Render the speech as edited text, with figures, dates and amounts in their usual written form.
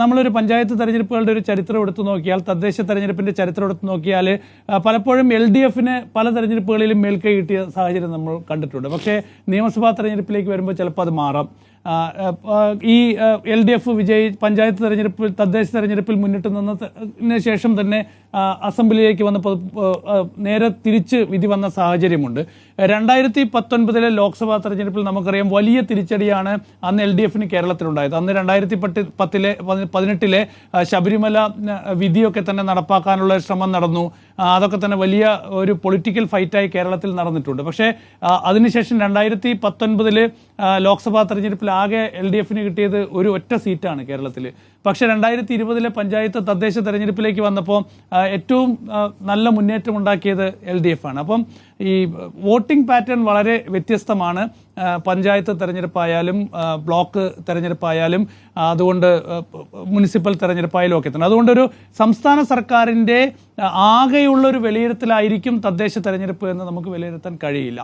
നമ്മളൊരു പഞ്ചായത്ത് തെരഞ്ഞെടുപ്പുകളുടെ ഒരു ചരിത്രം എടുത്തു നോക്കിയാൽ, തദ്ദേശ തെരഞ്ഞെടുപ്പിന്റെ ചരിത്രം എടുത്തു നോക്കിയാൽ പലപ്പോഴും LDFന് പല തെരഞ്ഞെടുപ്പുകളിലും മേൽക്കൈ കിട്ടിയ സാഹചര്യം നമ്മൾ കണ്ടിട്ടുണ്ട്. പക്ഷേ നിയമസഭാ തെരഞ്ഞെടുപ്പിലേക്ക് വരുമ്പോൾ ചിലപ്പോൾ അത് മാറാം. ഈ LDF പഞ്ചായത്ത് തെരഞ്ഞെടുപ്പിൽ, തദ്ദേശ തെരഞ്ഞെടുപ്പിൽ മുന്നിട്ട് നിന്നതിന് ശേഷം തന്നെ അസംബ്ലിയിലേക്ക് വന്നപ്പോൾ നേരെ തിരിച്ച് വിധി വന്ന സാഹചര്യമുണ്ട്. 2019 ലോക്സഭാ തെരഞ്ഞെടുപ്പിൽ നമുക്കറിയാം വലിയ തിരിച്ചടിയാണ് അന്ന് LDFന് കേരളത്തിലുണ്ടായത്. അന്ന് 2018 ശബരിമല വിധിയൊക്കെ തന്നെ നടപ്പാക്കാനുള്ള ശ്രമം നടന്നു. അതൊക്കെ തന്നെ വലിയ ഒരു പൊളിറ്റിക്കൽ ഫൈറ്റായി കേരളത്തിൽ നടന്നിട്ടുണ്ട്. പക്ഷേ അതിനുശേഷം 2019 ലോക്സഭാ തെരഞ്ഞെടുപ്പിൽ ആകെ LDFന് കിട്ടിയത് ഒരു ഒറ്റ സീറ്റാണ് കേരളത്തിൽ. പക്ഷേ 2020 പഞ്ചായത്ത് തദ്ദേശ തെരഞ്ഞെടുപ്പിലേക്ക് വന്നപ്പോൾ ഏറ്റവും നല്ല മുന്നേറ്റം ഉണ്ടാക്കിയത് LDF ആണ്. അപ്പം ഈ വോട്ടിംഗ് പാറ്റേൺ വളരെ വ്യത്യസ്തമാണ്. പഞ്ചായത്ത് തെരഞ്ഞെടുപ്പായാലും ബ്ലോക്ക് തെരഞ്ഞെടുപ്പായാലും അതുകൊണ്ട് മുനിസിപ്പൽ തെരഞ്ഞെടുപ്പായാലും ഒക്കെ തന്നെ. അതുകൊണ്ടൊരു സംസ്ഥാന സർക്കാരിൻ്റെ ആകെയുള്ളൊരു വിലയിരുത്തലായിരിക്കും തദ്ദേശ തെരഞ്ഞെടുപ്പ് എന്ന് നമുക്ക് വിലയിരുത്താൻ കഴിയില്ല.